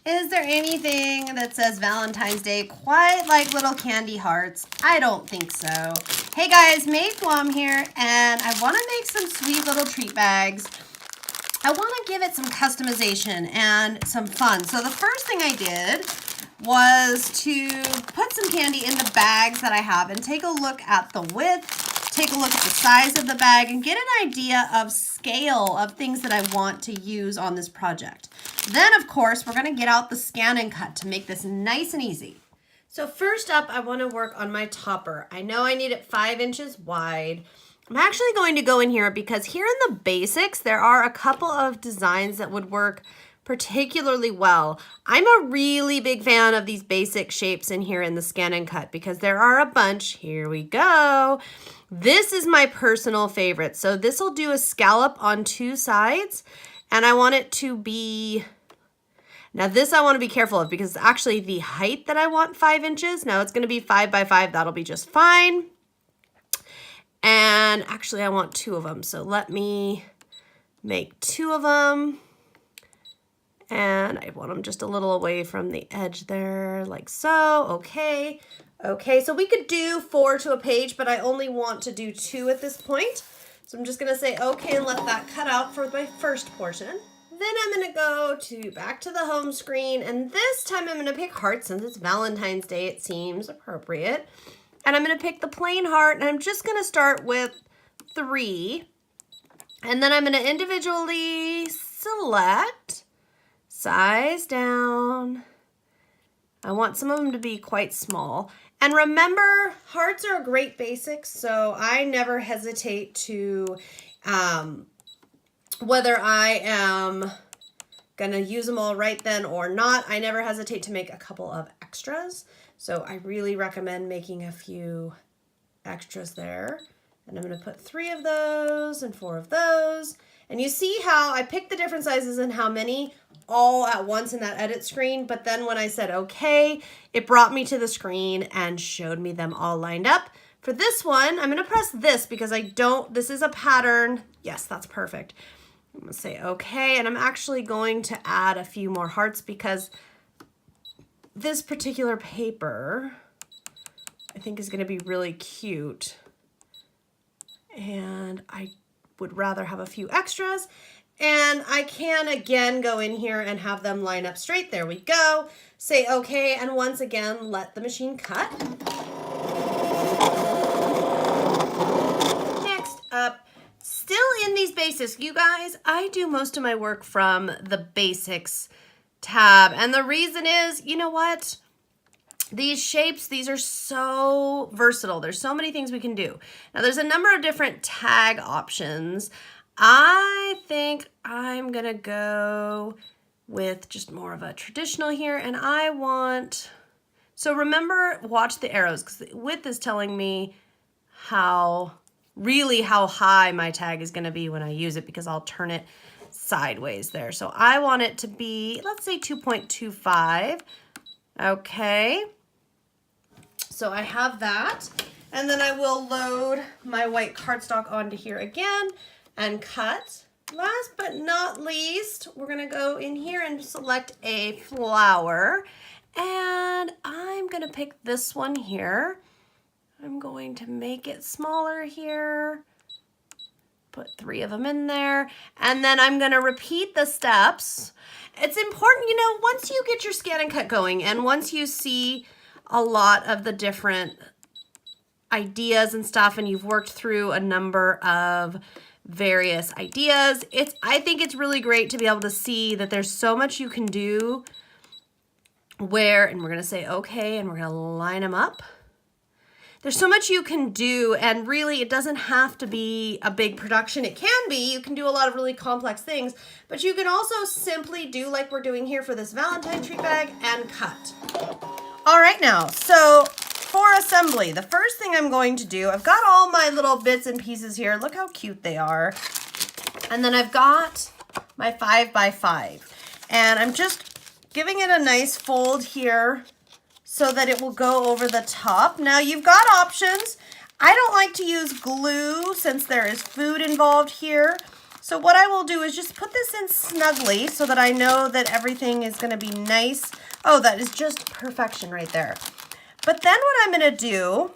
Is there anything that says Valentine's Day quite like little candy hearts? I don't think so. Hey guys, May Guam here, and I want to make some sweet little treat bags. I want to give it some customization and some fun. So the first thing I did was to put some candy in the bags that I have and take a look at the width, take a look at the size of the bag, and get an idea of scale of things that I want to use on this project. Then, of course, we're going to get out the ScanNCut to make this nice and easy. So first up, I want to work on my topper. I know I need it 5 inches wide. I'm actually going to go in here because here in the basics, there are a couple of designs that would work particularly well. I'm a really big fan of these basic shapes in here in the ScanNCut because there are a bunch. Here we go. This is my personal favorite. So this will do a scallop on 2 sides, and I want it to be, now this I want to be careful of because it's actually the height that I want 5 inches. Now it's going to be 5 by 5. That'll be just fine. And actually I want 2 of them. So let me make 2 of them. And I want them just a little away from the edge there, like so. Okay. Okay, so we could do 4 to a page, but I only want to do 2 at this point. So I'm just gonna say okay and let that cut out for my first portion. Then I'm gonna go back to the home screen, and this time I'm gonna pick hearts since it's Valentine's Day, it seems appropriate. And I'm gonna pick the plain heart, and I'm just gonna start with 3. And then I'm gonna individually select, size down. I want some of them to be quite small. And remember, hearts are a great basic, so I never hesitate to, whether I am gonna use them all right then or not, I never hesitate to make a couple of extras. So I really recommend making a few extras there. And I'm gonna put 3 of those and 4 of those. And you see how I picked the different sizes and how many all at once in that edit screen, but then when I said okay, it brought me to the screen and showed me them all lined up. For this one, I'm gonna press this because this is a pattern. Yes, that's perfect. I'm gonna say okay, and I'm actually going to add a few more hearts because this particular paper I think is gonna be really cute. And I would rather have a few extras. And I can again go in here and have them line up straight. There we go. Say okay, and once again, let the machine cut. Next up, still in these basics, you guys, I do most of my work from the basics tab. And the reason is, you know what? These shapes, these are so versatile. There's so many things we can do. Now there's a number of different tag options. I think I'm gonna go with just more of a traditional here, and I want, so remember, watch the arrows because the width is telling me how high my tag is gonna be when I use it because I'll turn it sideways there. So I want it to be, let's say 2.25. Okay, so I have that, and then I will load my white cardstock onto here again and cut. Last but not least, we're gonna go in here and select a flower, and I'm gonna pick this one here. I'm going to make it smaller here, put 3 of them in there, and then I'm gonna repeat the steps. It's important, you know, once you get your ScanNCut going and once you see a lot of the different ideas and stuff and you've worked through a number of various ideas, I think it's really great to be able to see that there's so much you can do where, and we're gonna say okay, and we're gonna line them up. There's so much you can do, and really it doesn't have to be a big production. It can be, you can do a lot of really complex things, but you can also simply do like we're doing here for this Valentine treat bag and cut. All right now, so for assembly, the first thing I'm going to do, I've got all my little bits and pieces here. Look how cute they are. And then I've got my 5 by 5, and I'm just giving it a nice fold here so that it will go over the top. Now you've got options. I don't like to use glue since there is food involved here. So what I will do is just put this in snugly so that I know that everything is going to be nice. Oh, that is just perfection right there. But then what I'm going to do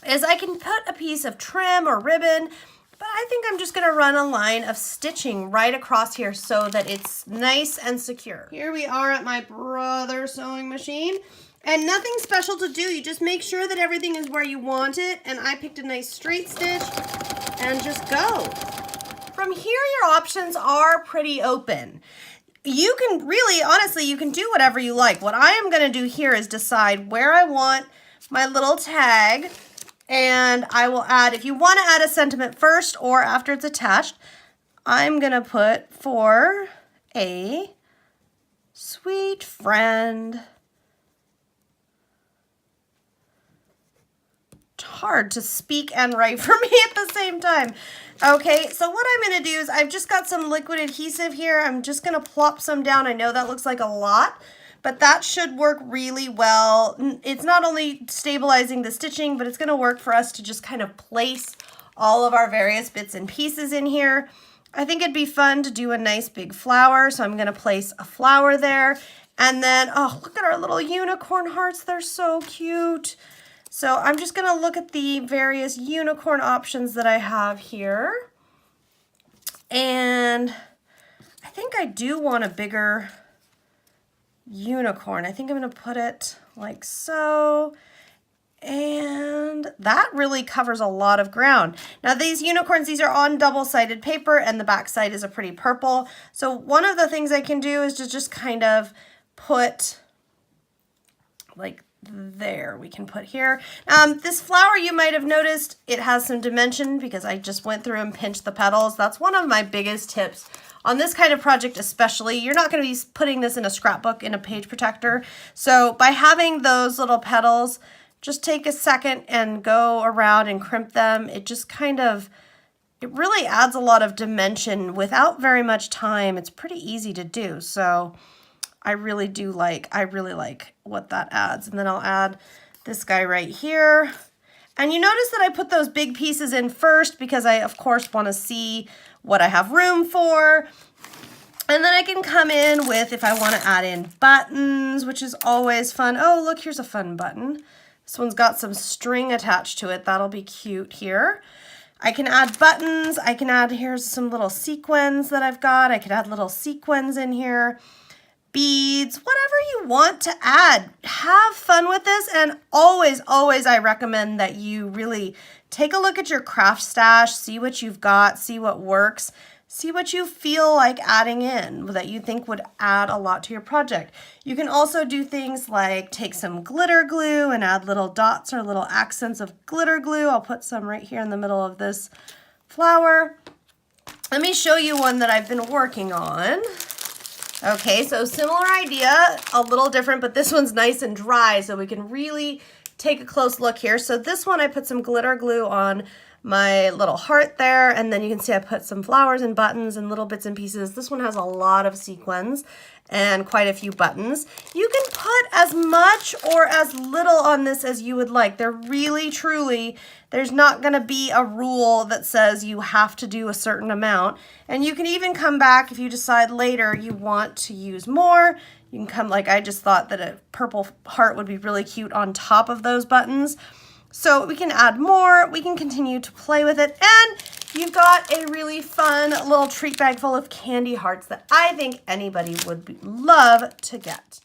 is I can put a piece of trim or ribbon, but I think I'm just going to run a line of stitching right across here so that it's nice and secure. Here we are at my brother's sewing machine. And nothing special to do. You just make sure that everything is where you want it. And I picked a nice straight stitch and just go. From here, your options are pretty open. You can really, honestly, you can do whatever you like. What I am going to do here is decide where I want my little tag. And I will add, if you want to add a sentiment first or after it's attached, I'm going to put for a sweet friend. It's hard to speak and write for me at the same time. Okay, so what I'm going to do is I've just got some liquid adhesive here. I'm just going to plop some down. I know that looks like a lot, but that should work really well. It's not only stabilizing the stitching, but it's going to work for us to just kind of place all of our various bits and pieces in here. I think it'd be fun to do a nice big flower, so I'm going to place a flower there. And then, oh, look at our little unicorn hearts. They're so cute. So I'm just going to look at the various unicorn options that I have here. And I think I do want a bigger unicorn. I think I'm going to put it like so. And that really covers a lot of ground. Now these unicorns, these are on double-sided paper and the back side is a pretty purple. So one of the things I can do is to just kind of put like there, we can put here. This flower, you might have noticed, it has some dimension because I just went through and pinched the petals. That's one of my biggest tips on this kind of project especially. You're not going to be putting this in a scrapbook in a page protector. So by having those little petals, just take a second and go around and crimp them. It just kind of, it really adds a lot of dimension without very much time. It's pretty easy to do. So I really like what that adds. And then I'll add this guy right here. And you notice that I put those big pieces in first because I, of course, want to see what I have room for. And then I can come in with, if I want to add in buttons, which is always fun. Oh, look, here's a fun button. This one's got some string attached to it. That'll be cute here. I can add buttons. I can add, here's some little sequins that I've got. I could add little sequins in here. Beads, whatever you want to add. Have fun with this, and always I recommend that you really take a look at your craft stash, see what you've got, see what works, see what you feel like adding in that you think would add a lot to your project. You can also do things like take some glitter glue and add little dots or little accents of glitter glue. I'll put some right here in the middle of this flower. Let me show you one that I've been working on. Okay, so similar idea, a little different, but this one's nice and dry, so we can really take a close look here. So this one, I put some glitter glue on my little heart there, and then you can see I put some flowers and buttons and little bits and pieces. This one has a lot of sequins and quite a few buttons. You can put as much or as little on this as you would like. They're really, truly, there's not gonna be a rule that says you have to do a certain amount. And you can even come back if you decide later you want to use more. You can come, like I just thought that a purple heart would be really cute on top of those buttons. So we can add more, we can continue to play with it, and you've got a really fun little treat bag full of candy hearts that I think anybody would love to get.